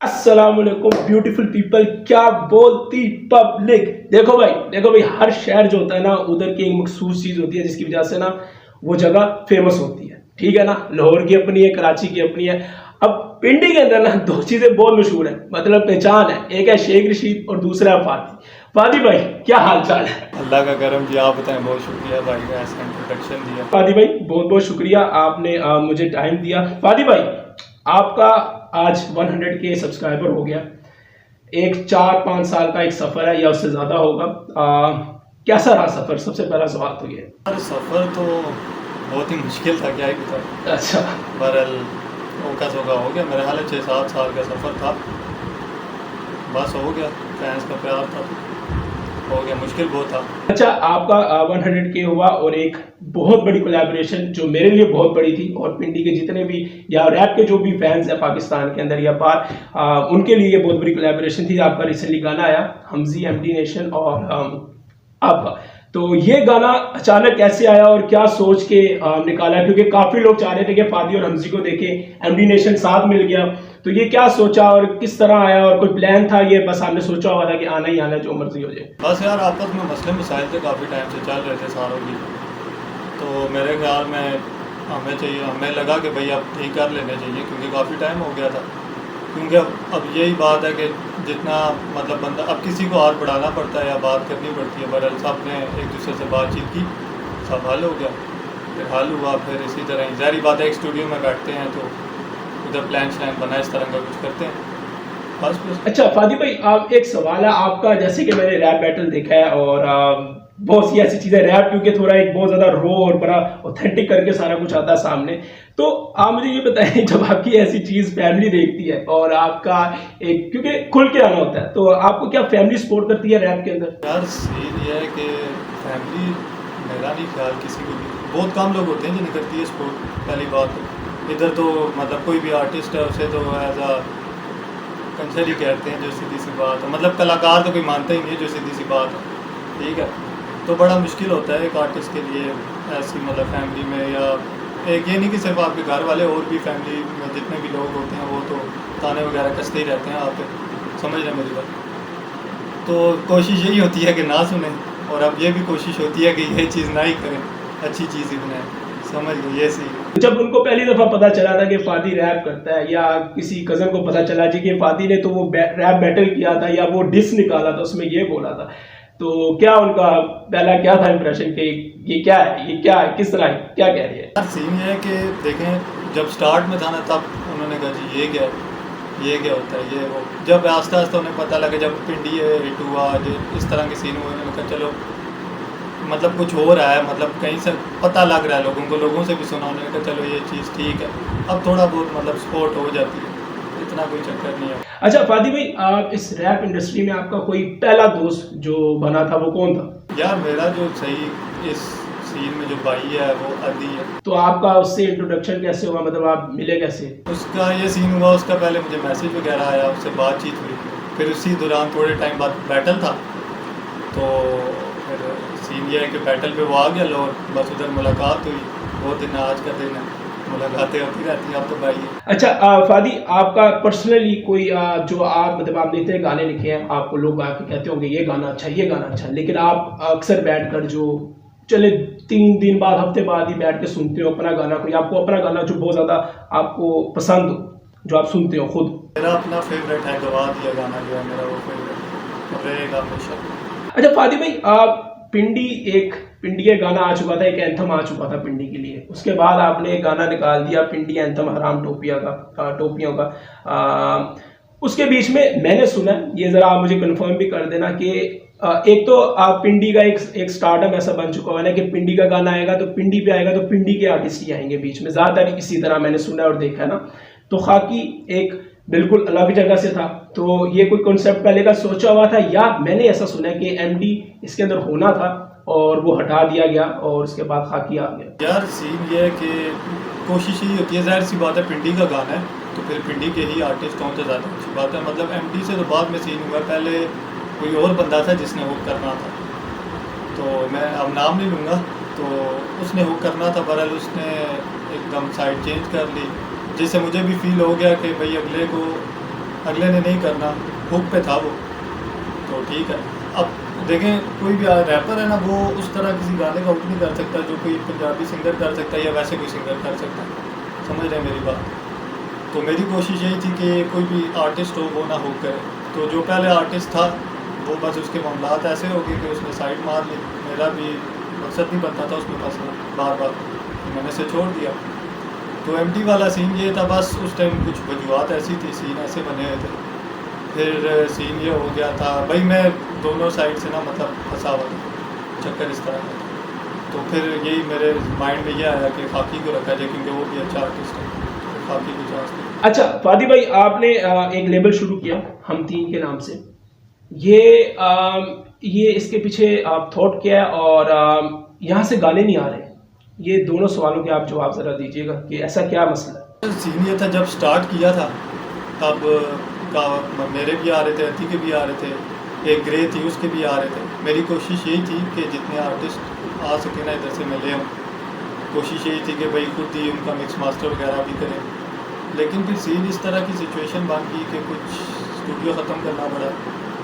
अस्सलामुअलैकुम beautiful people, क्या बोलती पब्लिक। देखो भाई हर शहर जो होता है ना, उधर की एक मखसूस चीज होती है जिसकी वजह से ना वो जगह फेमस होती है। ठीक है ना, लाहौर की अपनी है, कराची की अपनी है। अब पिंडी के अंदर ना दो चीजें बहुत मशहूर है, मतलब पहचान है। एक है शेख रशीद और दूसरा है फादी। फादी भाई क्या हाल चाल है? अल्लाह का करम जी, आप बताएं। बहुत शुक्रिया भाई का ऐसा इंट्रोडक्शन दिया। फादी भाई बहुत बहुत शुक्रिया, आपने मुझे टाइम दिया। फादी भाई आपका आज 100 के सब्सक्राइबर हो गया। एक 4-5 साल का एक सफर है या उससे ज्यादा होगा। कैसा रहा सफर? सबसे पहला सवाल तो ये। यार सफ़र तो बहुत ही मुश्किल था, क्या ही बताऊं। अच्छा। बहरहाल ओका सोका हो गया, मेरा हाल 6-7 साल का सफ़र था। बस हो गया, फैंस का प्यार था, हो गया। मुश्किल बहुत था। अच्छा, आपका 100 के हुआ और एक बहुत बड़ी कोलैबोरेशन जो मेरे लिए बहुत बड़ी थी, और पिंडी के जितने भी या रैप के जो भी फैंस हैं पाकिस्तान के अंदर या बाहर, उनके लिए बहुत बड़ी कोलैबोरेशन थी। आपका रिसेंटली गाना आया हमजी एमडी नेशन और आपका। तो ये गाना अचानक कैसे आया और क्या सोच के निकाला? क्योंकि काफी लोग चाह रहे थे कि फादी और हमजी को देखे, एमडी नेशन साथ मिल गया। तो ये क्या सोचा और किस तरह आया, और कोई प्लान था ये बस आपने सोचा हुआ था कि आना ही आना, जो मर्जी हो जाए? बस यार आपस में मसले मसाइल थे, काफ़ी टाइम से चल रहे थे सारों की। तो मेरे ख्याल में हमें लगा कि भाई अब ठीक कर लेने चाहिए, क्योंकि काफ़ी टाइम हो गया था। क्योंकि अब यही बात है कि जितना मतलब बंदा, अब किसी को हाथ बढ़ाना पड़ता है या बात करनी पड़ती है। बहरहाल सब ने एक दूसरे से बातचीत की, सब हल हो गया। फिर हल हुआ, फिर इसी तरह ही ज़ाहिर बात है, एक स्टूडियो में बैठते हैं तो उधर प्लान श्लान बना, इस तरह का कुछ करते हैं बस। अच्छा फादी भाई, आप एक सवाल है आपका। जैसे कि मैंने रैप बैटल देखा है और बहुत सी ऐसी चीजें, रैप क्योंकि थोड़ा एक बहुत ज्यादा रो और बड़ा ऑथेंटिक करके सारा कुछ आता है सामने। तो आप मुझे ये बताएं, जब आपकी ऐसी चीज फैमिली देखती है और आपका एक, क्योंकि खुल के आना होता है, तो आपको क्या फैमिली सपोर्ट करती है रैप के अंदर? यार सीन ये है कि फैमिली, मेरा नहीं ख्याल किसी को भी, बहुत कम लोग होते हैं जिन्हें करती है सपोर्ट। पहली बात इधर तो मतलब कोई भी आर्टिस्ट है उसे तो एज आ कंसर ही कहते हैं, जो सीधी सी बात है। मतलब कलाकार तो कोई मानता ही नहीं है, जो सीधी सी बात है। ठीक है, तो बड़ा मुश्किल होता है एक आर्टिस्ट के लिए ऐसी, मतलब फैमिली में, या एक ये नहीं कि सिर्फ आपके घर वाले, और भी फैमिली में जितने भी लोग होते हैं वो तो ताने वगैरह कसते ही रहते हैं आप पे, समझ रहे हैं मेरी बात। तो कोशिश यही होती है कि ना सुने, और अब ये भी कोशिश होती है कि ये चीज़ ना ही करें, अच्छी चीज़ ही बनाएं, समझ लो ये सी। जब उनको पहली दफा पता चला था कि फादी रैप करता है, या किसी कजन को पता चला जी कि फादी ने तो वो रैप बैटल किया था या वो डिस निकाला था, उसमें ये बोला था, तो क्या उनका पहला क्या था इंप्रेशन कि ये क्या है, ये क्या है, किस तरह है, क्या कह रही है? सीन ये है कि देखें, जब स्टार्ट में था ना तब उन्होंने कहा जी ये क्या है, ये क्या होता है, ये वो। जब आस्ता आस्ता उन्हें पता लगा, जब पिंडी हिट हुआ, जो इस तरह के सीन हुए, उन्होंने कहा चलो मतलब कुछ हो रहा है, मतलब कहीं से पता लग रहा है लोगों को, लोगों से भी सुना। उन्होंने कहा चलो ये चीज़ ठीक है, अब थोड़ा बहुत मतलब सपोर्ट हो जाती है, इतना कोई चक्कर नहीं है। अच्छा फादी भाई, इस रैप इंडस्ट्री में आपका कोई पहला दोस्त जो बना था वो कौन था? यार मेरा जो सही इस सीन में जो भाई है वो अदी है। तो आपका उससे इंट्रोडक्शन कैसे हुआ, मतलब आप मिले कैसे? उसका ये सीन हुआ, उसका पहले मुझे मैसेज वगैरह आया, उससे बातचीत हुई, फिर उसी दौरान थोड़े टाइम बाद बैटल था। तो फिर सीन ये है कि बैटल पे वो आ गया और बस उधर मुलाकात हुई। वो दिन आज का दिन है, मुलाकातें होती रहती हैं, आप तो भाई। अच्छा फादी, आपका पर्सनली कोई जो आप मतलब आपने इतने गाने लिखे हैं, आपको लोग आके कहते होंगे ये गाना अच्छा, ये गाना अच्छा, लेकिन आप अक्सर बैठ कर जो चले 3 दिन बाद, हफ्ते बाद ही बैठ के सुनते हो अपना गाना, कोई आपको अपना गाना जो बहुत ज़्यादा आपको पसंद हो, जो आप सुनते हो खुद? मेरा अपना फेवरेट है गवा दिया गाना, जो है मेरा वो फेवरेट रहेगा हमेशा। अच्छा फादी भाई, पिंडी का गाना आ चुका था, एक एंथम आ चुका था पिंडी के लिए। उसके बाद आपने एक गाना निकाल दिया पिंडी एंथम हराम टोपिया का, टोपियों का। उसके बीच में मैंने सुना, ये जरा आप मुझे कंफर्म भी कर देना कि एक तो आप पिंडी का एक स्टार्टअप ऐसा बन चुका है ना कि पिंडी का गाना आएगा तो पिंडी पे आएगा, तो पिंडी के आर्टिस्ट ही आएंगे बीच में, ज्यादातर इसी तरह मैंने सुना और देखा है ना। तो खाकी एक बिल्कुल अलग जगह से था, तो ये कोई कॉन्सेप्ट पहले का सोचा हुआ था, या मैंने ऐसा सुना है कि एमडी इसके अंदर होना था और वो हटा दिया गया और उसके बाद खाकी आ गया? यार सीन ये है कि कोशिश ही होती है, जाहिर सी बात है, पिंडी का गाना है तो फिर पिंडी के ही आर्टिस्ट हों तो ज़्यादा अच्छी बात है। मतलब एमडी से तो बाद में सीन हुआ, पहले कोई और बंदा था जिसने हुक करना था, तो मैं अब नाम नहीं लूँगा, तो उसने हुक करना था। बहरहाल उसने एकदम साइड चेंज कर ली, जिससे मुझे भी फील हो गया कि भाई अगले को अगले ने नहीं करना, हुक पे था वो, तो ठीक है। अब देखें कोई भी रैपर है ना, वो उस तरह किसी गाने का आउट नहीं कर सकता जो कोई पंजाबी सिंगर कर सकता है या वैसे कोई सिंगर कर सकता है, समझ रहे हैं मेरी बात। तो मेरी कोशिश यही थी कि कोई भी आर्टिस्ट हो वो ना हुक करे। तो जो पहले आर्टिस्ट था वो बस उसके मामलात ऐसे हो गए कि उसने साइड मार ली, मेरा भी मकसद नहीं बनता था उसमें फंसना बार बार, तो मैंने इसे छोड़ दिया। तो एमटी वाला सीन ये था, बस उस टाइम कुछ वजूहत ऐसी थी, सीन ऐसे बने हुए थे। फिर सीन ये हो गया था भाई, मैं दोनों साइड से ना मतलब फंसा हुआ था, चक्कर इस तरह का था। तो फिर यही मेरे माइंड में ये आया कि खाकी को रखा जाए क्योंकि वो भी अच्छा आर्टिस्ट है, तो खाकी को चांस दिया। अच्छा फादी भाई, आपने एक लेबल शुरू किया हम तीन के नाम से, ये इसके पीछे आप थॉट क्या है और यहाँ से गाने नहीं आ रहे, ये दोनों सवालों के आप जवाब ज़रा दीजिएगा कि ऐसा क्या मसला है। सीन ये था, जब स्टार्ट किया था तब मेरे भी आ रहे थे, अति के भी आ रहे थे, एक ग्रे थी उसके भी आ रहे थे। मेरी कोशिश यही थी कि जितने आर्टिस्ट आ सके ना इधर से मैं ले आऊँ, कोशिश यही थी कि भाई खुद ही उनका मिक्स मास्टर वगैरह भी करें। लेकिन फिर सीन इस तरह की सिचुएशन बन गई कि कुछ स्टूडियो ख़त्म करना पड़ा,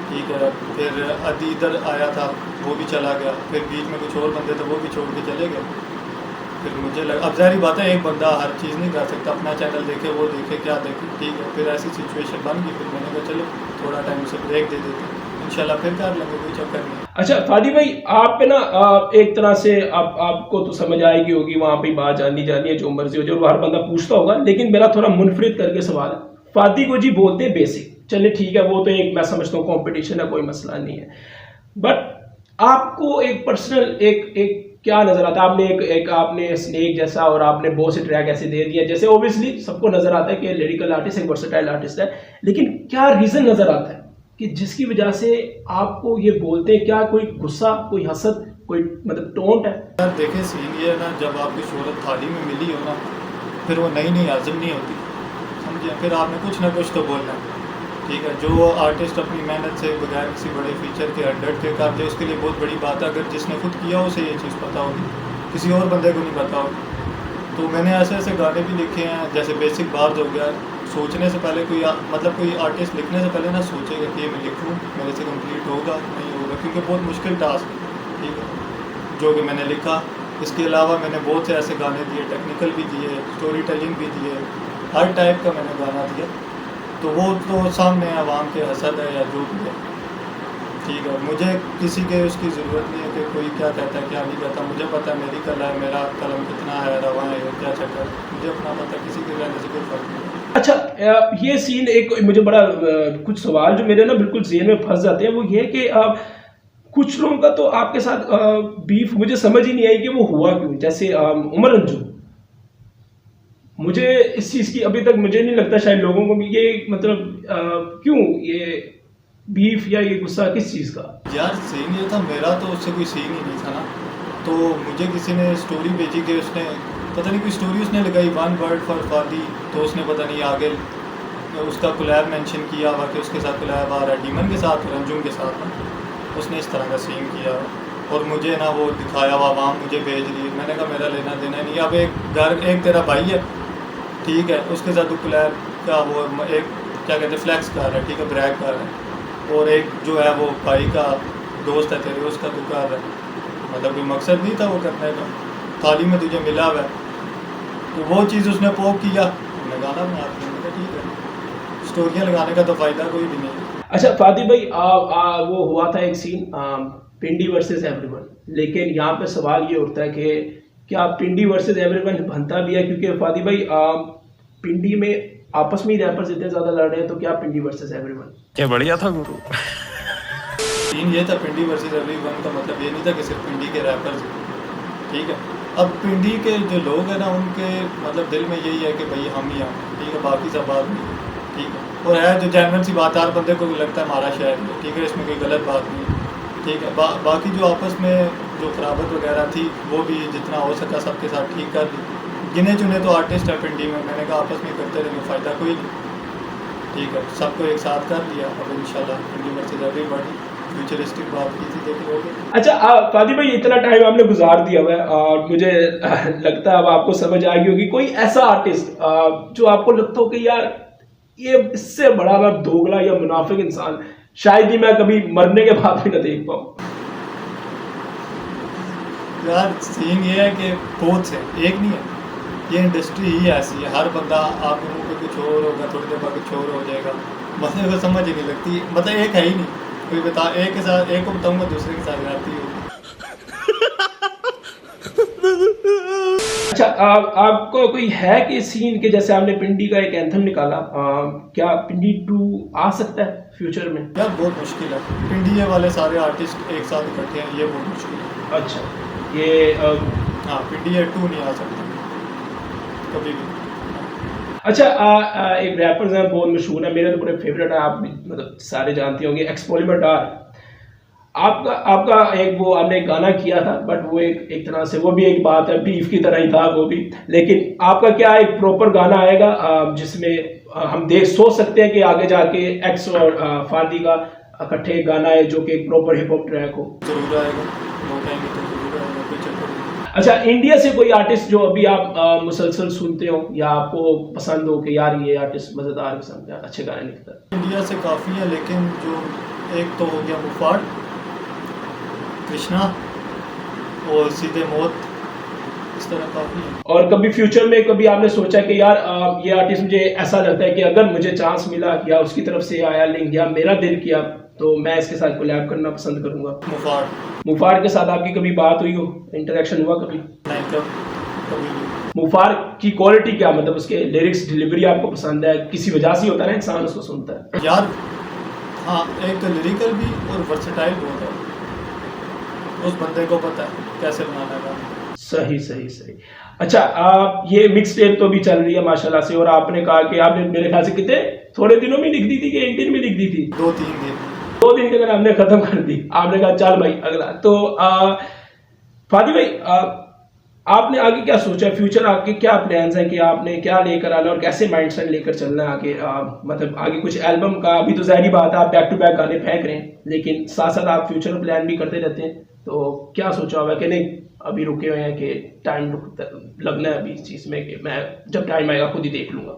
ठीक है। फिर अदी इधर आया था, वो भी चला गया, फिर बीच में कुछ और बंदे थे वो भी छोड़ के चले गए। फिर मुझे लगा, अब ज़ाहिर बात है एक बंदा हर चीज़ नहीं कर सकता, अपना चैनल देखे वो देखे क्या देखे, ठीक है। फिर ऐसी सिचुएशन बन गई, फिर मैंने कहा चलो थोड़ा टाइम से ब्रेक दे देते, इंशाल्लाह फिर कर लेंगे, कोई चक्कर नहीं। अच्छा फादी भाई, आप पे ना एक तरह से आपको तो समझ आएगी होगी, वहाँ पे बात जानी जानी है, जो मर्जी हो, जो हर बंदा पूछता होगा, लेकिन मेरा थोड़ा मुनफरिद करके सवाल है। फादी को जी बोलते हैं बेसिक, चले ठीक है, वो तो एक मैं समझता हूँ कंपटीशन है, कोई मसला नहीं है, बट आपको एक पर्सनल एक क्या नजर आता है? आपने एक आपने स्नेक जैसा और आपने बहुत से ट्रैक ऐसे दे दिया, जैसे ओबियसली सबको नजर आता है कि लिरिकल आर्टिस्ट एक वर्सेटाइल आर्टिस्ट है, लेकिन क्या रीजन नजर आता है कि जिसकी वजह से आपको ये बोलते हैं? क्या कोई गुस्सा, कोई हसद, कोई मतलब टोंट है? यार देखें सीन ये है ना, जब आपकी शोहरत थाली में मिली हो ना, फिर वो नई नई हजम नहीं होती, समझे। फिर आपने कुछ ना कुछ तो बोलना है, ठीक है। जो आर्टिस्ट अपनी मेहनत से बगैर किसी बड़े फीचर के 100 के कर दे, उसके लिए बहुत बड़ी बात है। अगर जिसने खुद किया उसे ये चीज़ पता होगी, किसी और बंदे को नहीं पता होगी। तो मैंने ऐसे ऐसे गाने भी लिखे हैं, जैसे बेसिक बार्स हो गया, सोचने से पहले कोई आर्टिस्ट लिखने से पहले ना सोचेगा कि ये मैं लिखूँ, मेरे से कंप्लीट होगा नहीं होगा, क्योंकि बहुत मुश्किल टास्क है, ठीक है, जो कि मैंने लिखा। इसके अलावा मैंने बहुत से ऐसे गाने दिए, टेक्निकल भी दिए, स्टोरी टेलिंग भी दिए, हर टाइप का मैंने गाना दिया। तो वो तो सामने आवाम के हसद है या जो भी है, ठीक है। मुझे किसी के उसकी ज़रूरत नहीं है कि कोई क्या कहता है क्या नहीं कहता, मुझे पता है मेरी कला है, मेरा कलम कितना है, रवा है, क्या चक्कर है, मुझे अपना पता है, किसी के रहने से कोई फ़र्क नहीं। अच्छा ये सीन एक मुझे बड़ा कुछ सवाल जो मेरे ना बिल्कुल ज़हन में फंस जाते हैं, वो ये कि कुछ लोगों का तो आपके साथ बीफ मुझे समझ ही नहीं आई कि वो हुआ क्यों। जैसे उमर अंजुम, मुझे इस चीज़ की अभी तक मुझे नहीं लगता, शायद लोगों को भी ये मतलब क्यों ये बीफ या ये गुस्सा किस चीज़ का? यार सीन ये था, मेरा तो उससे कोई सीन ही नहीं था ना। तो मुझे किसी ने स्टोरी भेजी कि उसने पता नहीं कोई स्टोरी उसने लगाई, 1 वर्ड फॉर फादी, तो उसने पता नहीं आगे उसका कोलैब मेंशन किया हुआ कि उसके साथ कोलैब आ रहा है डीमन के साथ और अंजुम के साथ ना, उसने इस तरह का सीन किया और मुझे ना वो दिखाया हुआ आवाम मुझे भेज रही है। मैंने कहा मेरा लेना देना नहीं। अब एक तेरा भाई है, ठीक है, उसके साथ कोलैब का वो एक क्या कहते हैं फ्लैक्स कर रहा है, ठीक है, ब्रैग कर रहा है, और एक जो है वो भाई का दोस्त है तेरे, उसका तू कर रहा है, मतलब कोई मकसद नहीं था वो करने का, थाली में तुझे मिला हुआ है। तो वो चीज़ उसने पोक किया, हमने गाना बना दिया, ठीक है, स्टोरियाँ लगाने का तो फ़ायदा कोई भी नहीं। अच्छा फादी भाई, वो हुआ था एक सीन पिंडी वर्सेस एवरीवन, लेकिन यहाँ पे सवाल ये उठता है कि क्या पिंडी वर्सेस एवरीवन बनता भी है? क्योंकि फादी भाई पिंडी में आपस में ही रैपर्स इतने ज़्यादा लड़ रहे हैं, तो क्या पिंडी वर्सेस एवरीवन? क्या बढ़िया था गुरु। सीन ये था पिंडी वर्सेस एवरीवन का मतलब ये नहीं था कि सिर्फ पिंडी के रैपर्स, ठीक है। अब पिंडी के जो लोग हैं ना, उनके मतलब दिल में यही है कि भाई हम ही हम, ठीक है, बाकी सब बात नहीं, ठीक है। और है जो जेन्युइन सी बात, हर बंदे को लगता है हमारा शहर है, ठीक है, इसमें कोई गलत बात नहीं, ठीक है। बाकी जो आपस में जो खराबत वगैरह थी वो भी जितना हो सका सबके साथ ठीक कर दी। गिने चुने तो आर्टिस्ट है पिंडी में, मैंने कहा आपस में करते रहेंगे, फ़ायदा कोई नहीं, ठीक है, सबको एक साथ कर लिया। अब इंशाल्लाह पिंडी वर्सेस एवरीबॉडी फ्यूचरिस्टिक बात की थी, देख लोगे। अच्छा फादी भाई, इतना टाइम आपने गुजार दिया हुआ है और मुझे लगता है अब आपको समझ आ गई होगी कोई ऐसा आर्टिस्ट जो आपको लगता हो कि यार ये इससे बड़ा मैं दोगला या मुनाफिक इंसान शायद ही मैं कभी मरने के बाद भी न देख पाऊँ। यार सीन ये है कि बहुत से एक नहीं है, ये इंडस्ट्री ही ऐसी है, हर बंदा आपके मुंह पे कुछ और होगा, थोड़ी देर बाद कुछ और हो जाएगा, मतलब को समझ ही नहीं लगती, मतलब एक है ही नहीं, कोई बता एक के साथ एक को बताऊंगा दूसरे के साथ रहती होगी। अच्छा आपको कोई है कि सीन के जैसे आपने पिंडी का एक एंथम निकाला, क्या पिंडी 2 आ सकता है फ्यूचर में? यार बहुत मुश्किल है, पिंडिया वाले सारे आर्टिस्ट एक साथ इकट्ठे हैं, ये बहुत मुश्किल है। अच्छा ये हाँ पिंडिया 2 नहीं आ सकता कभी भी। अच्छा एक रैपर्स हैं बहुत मशहूर है, मेरे तो पूरे फेवरेट है, आप भी मतलब सारे जानते होंगे, एक्सपोलिमर डार। आपका एक वो आपने एक गाना किया था, बट वो एक तरह से वो भी एक बात है, बीफ की तरह ही था वो भी, लेकिन आपका क्या एक प्रॉपर गाना आएगा जिसमें हम सोच सकते हैं कि आगे जाके एक्स और फादी का इकट्ठे गाना है जो कि एक प्रॉपर हिप हॉप ट्रैक हो? जरूर आएगा, बहुत टाइम तो जरूर आएगा, कोई चक्कर नहीं। अच्छा इंडिया से कोई आर्टिस्ट जो अभी आप मुसलसल सुनते हो या आपको पसंद हो कि यार ये आर्टिस्ट मजेदार किस्म का अच्छे गाने लिखता है? इंडिया से काफ़ी है, लेकिन जो एक तो हो गया मुफाड़, कृष्णा और सीधे मौत, इस तरह काफ़ी है। और कभी फ्यूचर में कभी आपने सोचा कि यार ये आर्टिस्ट मुझे ऐसा लगता है कि अगर मुझे चांस मिला या उसकी तरफ से आया लिंक या मेरा दिल किया तो मैं इसके साथ कोलैब करना पसंद करूंगा? मुफाड़ के साथ आपकी कभी बात हुई हो, इंटरेक्शन हुआ कभी? नहीं कभी नहीं। मुफाड़ की क्वालिटी क्या, मतलब उसके लिरिक्स डिलीवरी आपको पसंद है? किसी वजह से होता है ना इंसान उसको सुनता है यार। हाँ एक तो लिरिकल भी और वर्सेटाइल बहुत है, उस बंदे को पता है कैसे बनाना है गाना। सही सही सही। अच्छा आप ये मिक्स टेप तो भी चल रही है माशाल्लाह से, और आपने कहा कि आपने मेरे ख्याल से कितने थोड़े दिनों में लिख दी थी कि एक दिन में लिख दी थी? 2-3 दिन। 2 दिन के अंदर हमने खत्म कर दी, आपने कहा चल भाई अगला। तो फादी भाई आपने आगे क्या सोचा, फ्यूचर आपके क्या प्लान्स हैं कि आपने क्या लेकर आना और कैसे माइंडसेट लेकर चलना है आगे? मतलब आगे कुछ एल्बम का, अभी तो ज़ाहिर बात है आप बैक टू बैक गाने फेंक रहे हैं, लेकिन साथ साथ आप फ्यूचर प्लान भी करते रहते हैं, तो क्या सोचा हुआ है कि नहीं अभी रुके हुए हैं कि टाइम लगना है अभी इस चीज़ में कि मैं जब टाइम आएगा खुद ही देख लूँगा?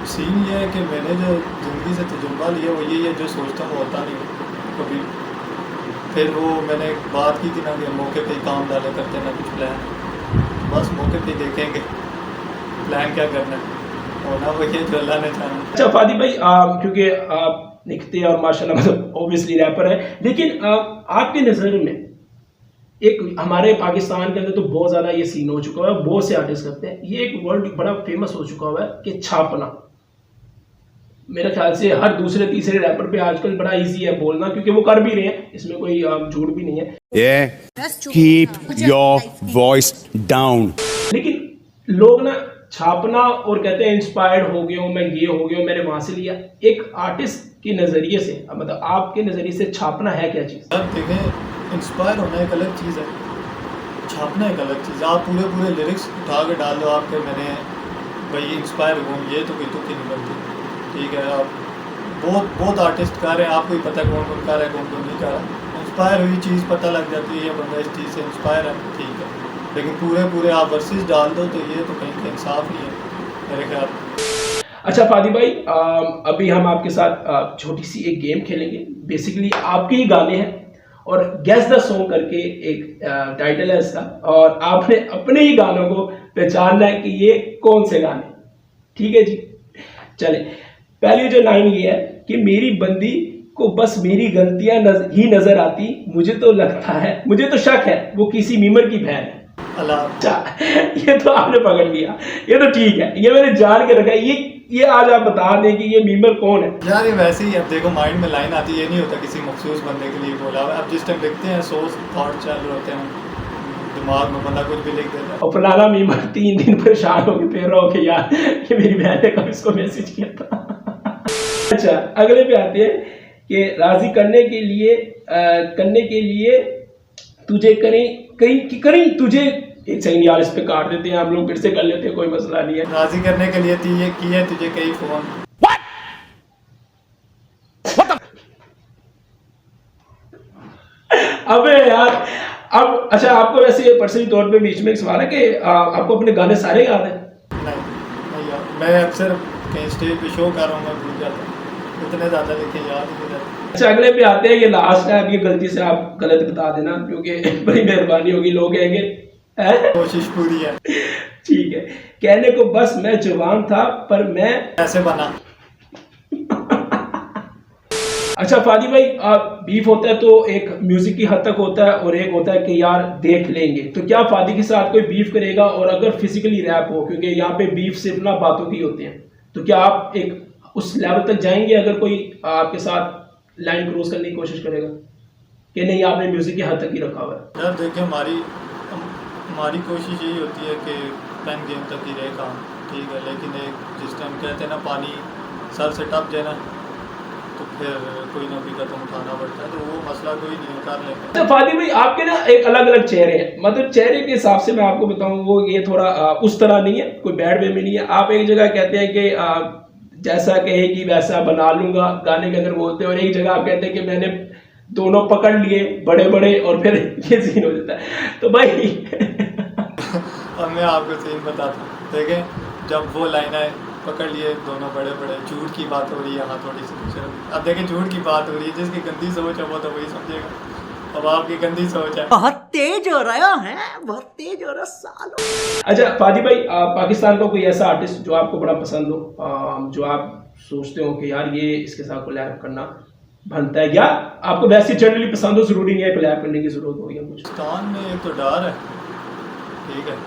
सीन ये है कि मैंने जो ज़िंदगी से तजुर्बा लिया वो यही है, जो सोचता हूँ होता नहीं कभी। फिर वो मैंने बात की थी ना कि मौके पे ही काम डाले करते ना कुछ प्लान, बस मौके पे देखेंगे प्लान क्या करना है, होना वो ये जो अल्लाह ने चाहा। अच्छा फादी भाई क्योंकि आप लिखते हैं और माशाल्लाह मतलब ऑब्वियसली रैपर है, लेकिन आपकी नज़र में एक हमारे पाकिस्तान के अंदर तो बहुत ज़्यादा ये सीन हो चुका है, बहुत से आर्टिस्ट करते हैं, ये एक वर्ड बड़ा फेमस हो चुका हुआ है कि छापना। मेरे ख्याल से हर दूसरे तीसरे रैपर पे आजकल बड़ा इजी है बोलना, क्योंकि वो कर भी रहे हैं, इसमें कोई झूठ भी नहीं है। Keep your voice down. लेकिन लोग ना छापना और कहते हैं इंस्पायर्ड हो गया हूँ मैं, ये हो गया हूँ मैंने वहां से लिया। एक आर्टिस्ट के नज़रिए से मतलब आपके नज़रिए से छापना है क्या चीज़? अब देखें, इंस्पायर होना एक अलग चीज़ है, छापना एक अलग चीज़ है। आप पूरे लिरिक्स उठा के डाल दो आपके, मैंने भाई इंस्पायर हूँ, ये तो कोई तुक्की नहीं बनती। ठीक है, आप बहुत आर्टिस्ट कर रहे हैं, आपको ही पता है कौन कौन कर रहा है कौन कौन नहीं कर रहा। इंस्पायर हुई चीज़ पता लग जाती है, ये बंदा इस चीज़ से इंस्पायर है, ठीक है, लेकिन पूरे आप वर्सेस डाल दो तो ये तो कहीं इंसाफ नहीं है मेरे ख्याल। अच्छा फादी भाई अभी हम आपके साथ छोटी सी एक गेम खेलेंगे, बेसिकली आपके ही गाने हैं और गेस द सॉन्ग करके एक टाइटल है इसका, और आपने अपने ही गानों को पहचानना है कि ये कौन से गाने। ठीक है जी, चले। पहली जो लाइन ये है कि मेरी बंदी को बस मेरी गलतियां ही नजर आती, मुझे तो लगता है, मुझे तो शक है वो किसी मीमर की बहन है। अच्छा ये तो आपने पकड़ लिया, ये तो ठीक है, ये मैंने जान के रखा है। ये आज आप बता दें कि ये मीमर कौन है। यार ये वैसे ही, अब देखो माइंड में लाइन आती है, ये नहीं होता किसी मखसूस बंदे के लिए बोला हुआ। अब जिस टाइम लिखते हैं सोच थॉट चल रहे होते हैं दिमाग में, बंदा कुछ भी लिख देता है। और फलाना मीमर 3 दिन परेशान हो गए, फिर रहो कि यार ये मेरी बहन ने कब इसको मैसेज किया था। अच्छा अगले पे आते हैं कि राजी करने के लिए तुझे करें तुझे, एक सेकंड यार इस पे काट देते हैं हम लोग, फिर से कर लेते हैं, कोई मसला नहीं है। राजी करने के लिए किए तुझे कई फोन। अबे यार अब अच्छा आपको वैसे पर्सनली तौर पे बीच में एक सवाल है कि आपको अपने गाने सारे याद हैं? नहीं यार, मैं अक्सर कहीं स्टेज पे शो कर रहा हूँ मैं भूल जाता हूँ, इतने ज़्यादा लिखे याद नहीं रहते। अच्छा अगले पे आते हैं, ये लास्ट है, अब ये गलती से आप गलत बता देना क्योंकि बड़ी मेहरबानी होगी, लोग कहेंगे कोशिश पूरी है। ठीक है। कहने को बस मैं जवान था पर मैं ऐसे बना। अच्छा फादी भाई, बीफ होता है तो एक म्यूजिक की हद तक होता है और एक होता है कि यार देख लेंगे, तो क्या फादी के साथ कोई बीफ करेगा? और अगर फिजिकली रैप हो, क्योंकि यहाँ पे बीफ सिर्फ ना बातों की होते हैं, तो क्या आप एक उस लेवल तक जाएंगे अगर कोई आपके साथ लाइन क्रॉस करने की कोशिश करेगा कि नहीं आपने म्यूजिक की हद तक ही रखा हुआ है? यार देखिए, हमारी कोशिश यही होती है कि पेन गेम तक ही रहे काम, ठीक है, लेकिन एक जिस टाइम कहते हैं ना पानी सर से टप जाए ना, तो फिर कोई ना कोई कदम उठाना पड़ता है, तो वो मसला कोई नहीं कर लेंगे। तो फादी भाई आपके ना एक अलग अलग चेहरे हैं, मतलब चेहरे के हिसाब से मैं आपको बताऊं, वो ये थोड़ा उस तरह नहीं है, कोई बैड वे में नहीं है। आप एक जगह कहते हैं कि जैसा कहेगी वैसा बना लूंगा, गाने के अंदर बोलते हैं, और एक जगह आप कहते हैं कि मैंने दोनों पकड़ लिए बड़े बड़े, और फिर ये सीन हो जाता है। तो भाई अब मैं आपको सीन बताता हूँ, देखें जब वो लाइन आए पकड़ लिए दोनों बड़े बड़े, झूठ की बात हो रही है, यहाँ थोड़ी सी शर्म। अब देखें झूठ की बात हो रही है, जिसकी गंदी सोच है वो तो वही समझेगा। अब आपकी गंदी सोच है। बहुत तेज हो रहा है, बहुत तेज हो रहा सालो। अच्छा फादी भाई, पाकिस्तान का कोई ऐसा आर्टिस्ट जो आपको बड़ा पसंद हो, जो आप सोचते हो कि यार ये इसके साथ कोलैब करना बनता है, या आपको वैसे जनरली पसंद हो, जरूरी नहीं है कोलैब करने की जरूरत हो या कुछ? पाकिस्तान में एक तो डर है, ठीक है,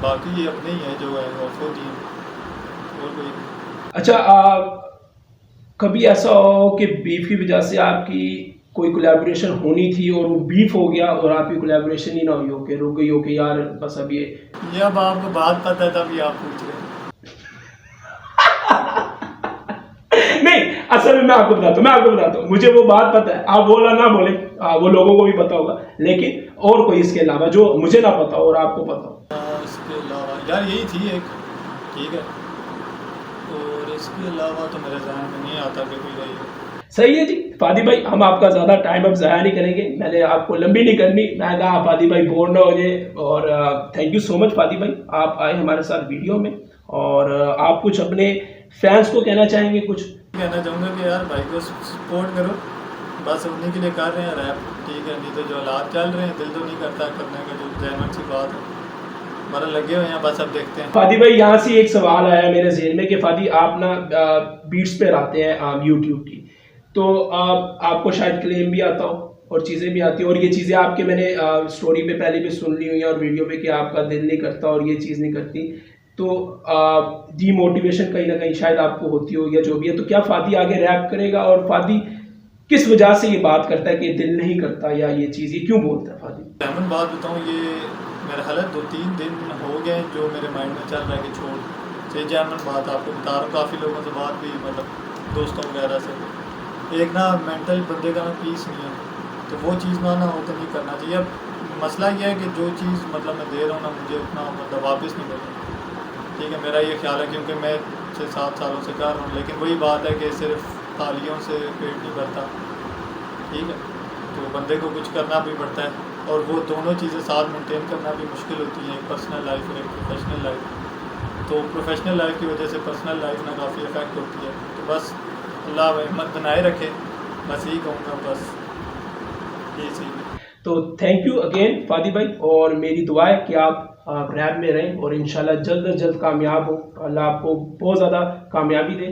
बाकी ये अपने ही है जो है ऑफो टीम, और कोई नहीं। अच्छा कभी ऐसा हो कि बीफ की वजह से आपकी कोई कोलैबोरेशन होनी थी और वो बीफ हो गया और आपकी कोलैबोरेशन ही ना हुई हो, कि रुक गई हो कि यार बस अब ये अब आपको बात पता है तभी आप पूछ रहे हैं। नहीं, असल में मैं आपको बताता हूँ, मुझे वो बात पता है, आप बोला ना बोले, वो लोगों को भी पता होगा, लेकिन और कोई इसके अलावा जो मुझे ना पता हो और आपको पता हो? इसके अलावा यार यही थी एक, ठीक है, और इसके अलावा तो मेरे ज़हन में नहीं आता कि कोई रही हो। सही है जी फादी भाई, हम आपका ज़्यादा टाइम अब ज़ाया नहीं करेंगे, मैंने आपको लंबी नहीं करनी, मैं कहा फादी भाई बोर ना हो जाए। और थैंक यू सो मच फादी भाई, आप आए हमारे साथ वीडियो में, और आप कुछ अपने फैंस को कहना चाहेंगे? कुछ कहना चाहूँगा कि यार भाई को सपोर्ट करो, बस उन्हीं के लिए कर रहे हैं रैप, ठीक है, नहीं तो जो हालात चल रहे हैं दिल तो नहीं करता करने का, जो जहमत सी बात है, हमारा लगे हुए हैं, बस अब देखते हैं। फादी भाई यहाँ से एक सवाल आया मेरे ज़हन में कि फादी आप ना बीट्स पे आते हैं यूट्यूब की, तो आपको शायद क्लेम भी आता हो और चीज़ें भी आती हैं, और ये चीज़ें आपके मैंने स्टोरी पे पहले भी सुन ली हुई हैं और वीडियो पे कि आपका दिल नहीं करता और ये चीज़ नहीं करती, तो डीमोटिवेशन कहीं ना कहीं शायद आपको होती हो या जो भी है, तो क्या फादी आगे रैप करेगा? और फादी किस वजह से ये बात करता है कि दिल नहीं करता, या ये चीज़ ये क्यों बोलता है फादी? अमन बात बताऊँ, ये मेरा हालत 2-3 दिन हो गए जो मेरे माइंड में चल रहा है कि छोड़ से जैमन बात आपको बता रहा हूँ, काफ़ी लोगों से बात भी, मतलब दोस्तों वगैरह से, एक ना मेंटल बंदे का ना पीस नहीं है, तो वो चीज़ ना हो तो नहीं करना चाहिए। अब मसला ये है कि जो चीज़ मतलब मैं दे रहा हूँ ना, मुझे उतना मतलब वापस नहीं मिलेगा, ठीक है, मेरा ये ख्याल है, क्योंकि मैं 6-7 सालों से कर रहा हूँ, लेकिन वही बात है कि सिर्फ तालियों से पेट नहीं भरता, ठीक है, तो बंदे को कुछ करना भी पड़ता है, और वो दोनों चीज़ें साथ मेंटेन करना भी मुश्किल होती हैं, एक पर्सनल लाइफ और एक प्रोफेशनल लाइफ। तो प्रोफेशनल लाइफ की वजह से पर्सनल लाइफ में काफ़ी इफेक्ट होती है, तो बस अल्लाह हिम्मत बनाए रखे, बस यही कहूँगा, बस ये चीज़। तो थैंक यू अगेन फादी भाई, और मेरी दुआ है कि आप रैप में रहें और इंशाल्लाह जल्द से जल्द कामयाब हो, अल्लाह आपको बहुत ज़्यादा कामयाबी दे।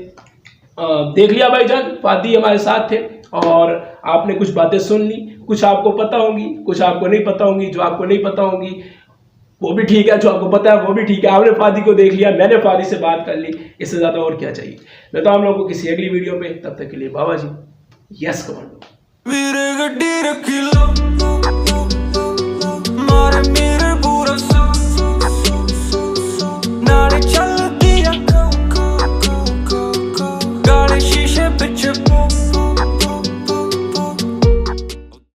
देख लिया भाईजान, फादी हमारे साथ थे और आपने कुछ बातें सुन ली, कुछ आपको पता होंगी, कुछ आपको नहीं पता होंगी, जो आपको नहीं पता होंगी वो भी ठीक है, जो आपको पता है वो भी ठीक है। आपने फादी को देख लिया, मैंने फादी से बात कर ली, इससे ज़्यादा और क्या चाहिए। मैं तो हम लोगों को किसी अगली वीडियो पे, तब तक के लिए बाबा जी, यस कमांडो।